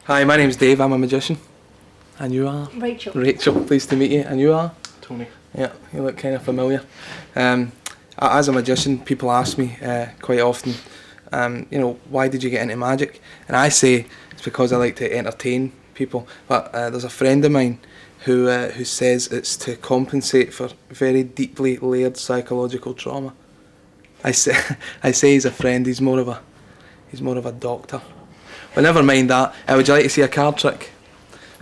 Hi, my name's Dave, I'm a magician. And you are? Rachel. Rachel, pleased to meet you. And you are? Tony. Yeah, you look kind of familiar. As a magician, people ask me quite often, why did you get into magic? And I say it's because I like to entertain people. But there's a friend of mine who says it's to compensate for very deeply layered psychological trauma. I say he's a friend. He's more of a doctor. But never mind that. Would you like to see a card trick?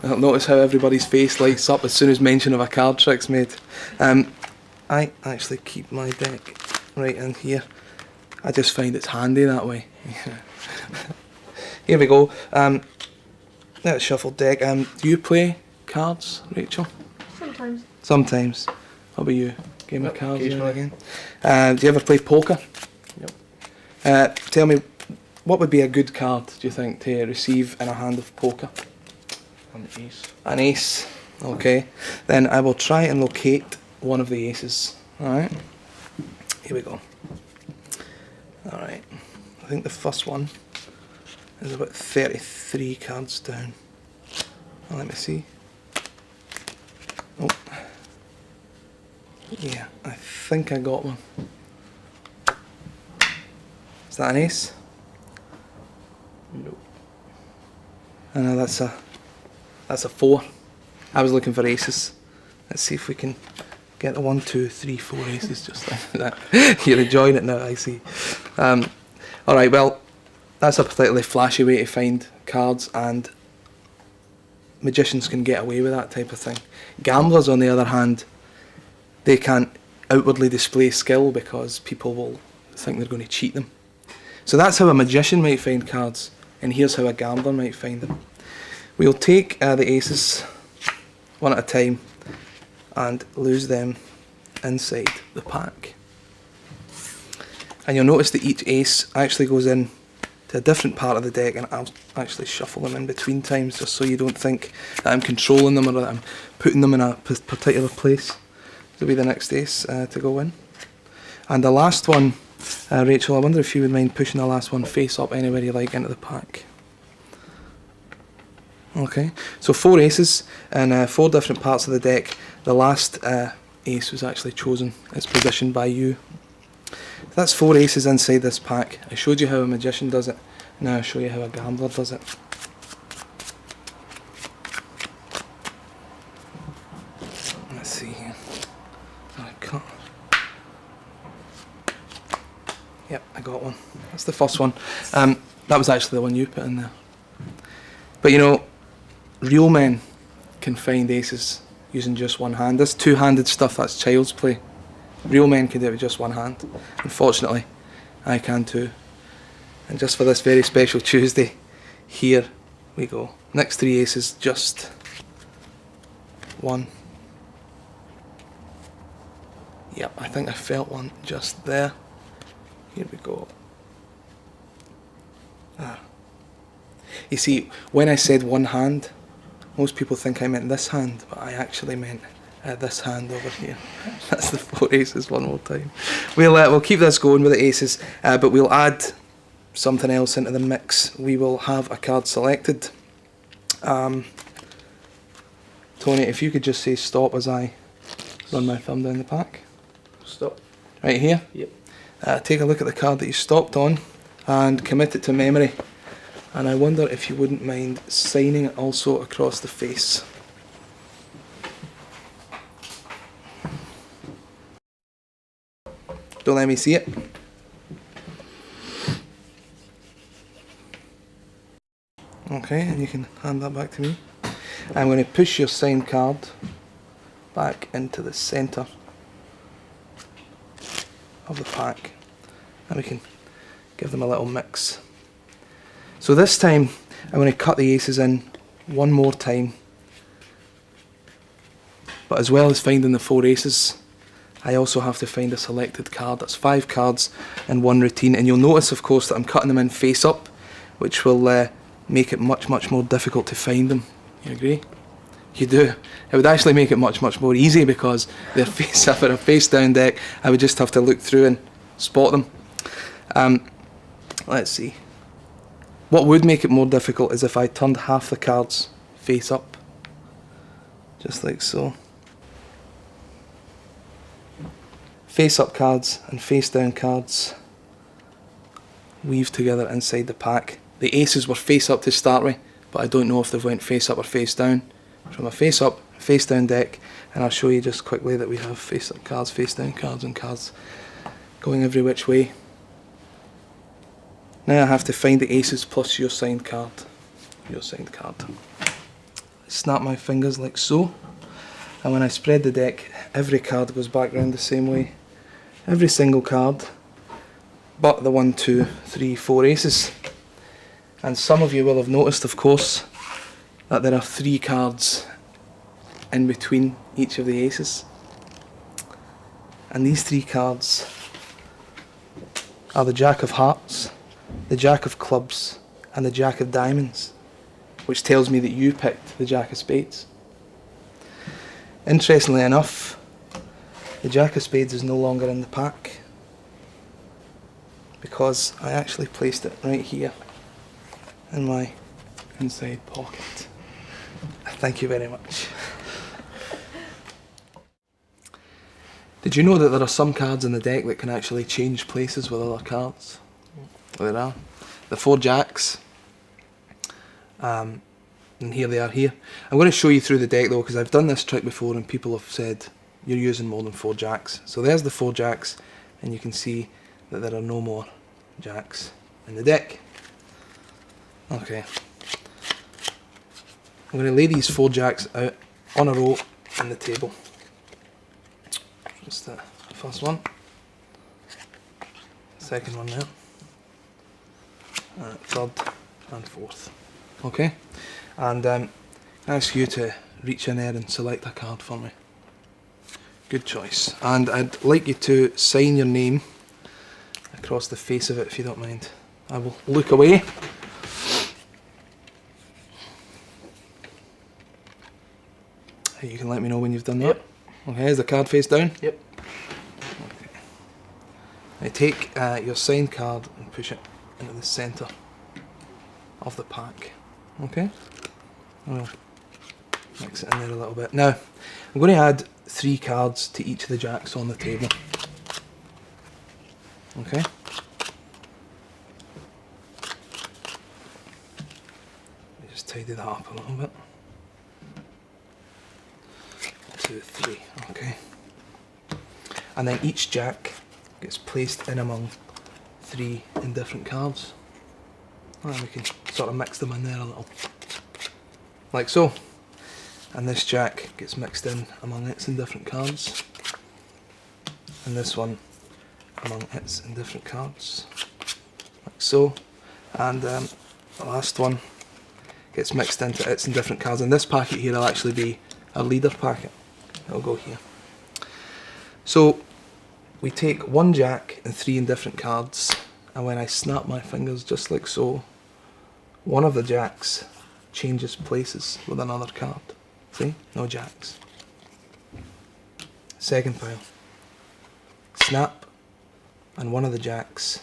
Notice how everybody's face lights up as soon as mention of a card trick's made. I actually keep my deck right in here. I just find it's handy that way. Here we go. Let's shuffle deck. Do you play cards, Rachel? Sometimes. Sometimes. How about you? Game of cards occasionally. again. Do you ever play poker? Yep. Tell me, what would be a good card, do you think, to receive in a hand of poker? An ace. An ace. Okay. Then I will try and locate one of the aces. Alright. Here we go. Alright. I think the first one is about 33 cards down. Well, let me see. Oh. Yeah, I think I got one. Is that an ace? Nope. I know that's a 4. I was looking for aces. Let's see if we can get the 1, 2, 3, 4 aces just like that. You're enjoying it now, I see. Alright, well, that's a particularly flashy way to find cards, and magicians can get away with that type of thing. Gamblers, on the other hand, they can't outwardly display skill because people will think they're going to cheat them. So that's how a magician might find cards, and here's how a gambler might find them. We'll take the aces one at a time and lose them inside the pack. And you'll notice that each ace actually goes in to a different part of the deck, and I'll actually shuffle them in between times just so you don't think that I'm controlling them or that I'm putting them in a particular place. This will be the next ace to go in. And the last one, Rachel, I wonder if you would mind pushing the last one face up anywhere you like into the pack. Okay, so 4 aces in 4 different parts of the deck. The last ace was actually chosen its position by you. That's 4 aces inside this pack. I showed you how a magician does it. Now I'll show you how a gambler does it. Let's see here. Cut. Yep, I got one. That's the first one. That was actually the one you put in there. But you know, real men can find aces using just one hand. This two-handed stuff, that's child's play. Real men can do it with just one hand. Unfortunately, I can too. And just for this very special Tuesday, here we go. Next 3 aces, just 1. Yep, I think I felt one just there. Here we go. You see, when I said one hand, most people think I meant this hand, but I actually meant this hand over here. That's the 4 aces one more time. We'll keep this going with the aces, but we'll add something else into the mix. We will have a card selected. Tony, if you could just say stop as I run my thumb down the pack. Stop. Right here? Yep. Take a look at the card that you stopped on and commit it to memory. And I wonder if you wouldn't mind signing it also across the face. Don't let me see it. Okay, and you can hand that back to me. I'm going to push your signed card back into the centre of the pack, and we can give them a little mix. So this time I'm going to cut the aces in one more time, but as well as finding the 4 aces, I also have to find a selected card. That's 5 cards in one routine, and you'll notice of course that I'm cutting them in face up, which will make it much more difficult to find them. You agree? You do. It would actually make it much more easy because they're face up in a face down deck. I would just have to look through and spot them. Let's see. What would make it more difficult is if I turned half the cards face up, just like so. Face up cards and face down cards weave together inside the pack. The aces were face up to start with, but I don't know if they've went face up or face down. From a face up, face down deck, and I'll show you just quickly that we have face up cards, face down cards, and cards going every which way. Now I have to find the aces plus your signed card. Your signed card. Snap my fingers like so, and when I spread the deck, every card goes back round the same way. Every single card, but the 1, 2, 3, 4 aces. And some of you will have noticed, of course, that there are 3 cards in between each of the aces. And these 3 cards are the Jack of Hearts, the Jack of Clubs, and the Jack of Diamonds, which tells me that you picked the Jack of Spades. Interestingly enough, the Jack of Spades is no longer in the pack because I actually placed it right here in my inside pocket. Thank you very much. Did you know that there are some cards in the deck that can actually change places with other cards? There are. The 4 Jacks. And here they are here. I'm going to show you through the deck though, because I've done this trick before and people have said you're using more than 4 Jacks. So there's the 4 Jacks, and you can see that there are no more Jacks in the deck. Okay. I'm going to lay these 4 Jacks out on a row on the table. Just the first one. Second one there. Third and fourth. Okay. And I ask you to reach in there and select a card for me. Good choice. And I'd like you to sign your name across the face of it if you don't mind. I will look away. You can let me know when you've done that. Yep. Okay, is the card face down? Yep. Okay. Now take your signed card and push it into the centre of the pack. Okay? I'll mix it in there a little bit. Now, I'm going to add 3 cards to each of the Jacks on the table. Okay? Let me just tidy that up a little bit. 2, 3, okay. And then each Jack gets placed in among 3 indifferent cards. And we can sort of mix them in there a little. Like so. And this Jack gets mixed in among its indifferent cards. And this one among its indifferent cards. Like so. And the last one gets mixed into its indifferent cards. And this packet here will actually be a leader packet. It'll go here. So we take 1 Jack and 3 indifferent cards, and when I snap my fingers just like so, one of the Jacks changes places with another card. See? No Jacks. Second pile. Snap, and one of the Jacks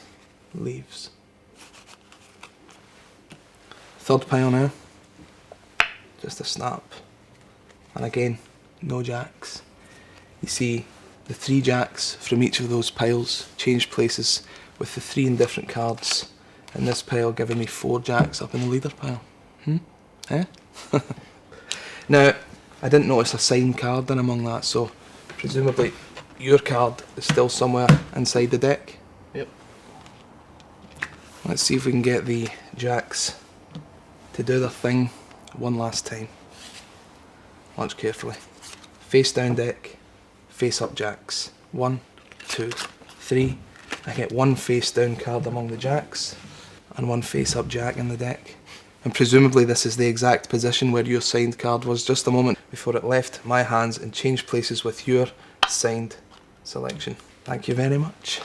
leaves. Third pile now. Just a snap. And again, no Jacks. You see the 3 Jacks from each of those piles change places with the 3 indifferent cards in this pile, giving me 4 Jacks up in the leader pile. Eh? Now, I didn't notice a signed card in among that, so presumably your card is still somewhere inside the deck. Yep. Let's see if we can get the Jacks to do their thing one last time. Watch carefully. Face down deck, face up Jacks. 1, 2, 3. I get 1 face down card among the Jacks and 1 face up Jack in the deck. And presumably this is the exact position where your signed card was just a moment before it left my hands and changed places with your signed selection. Thank you very much.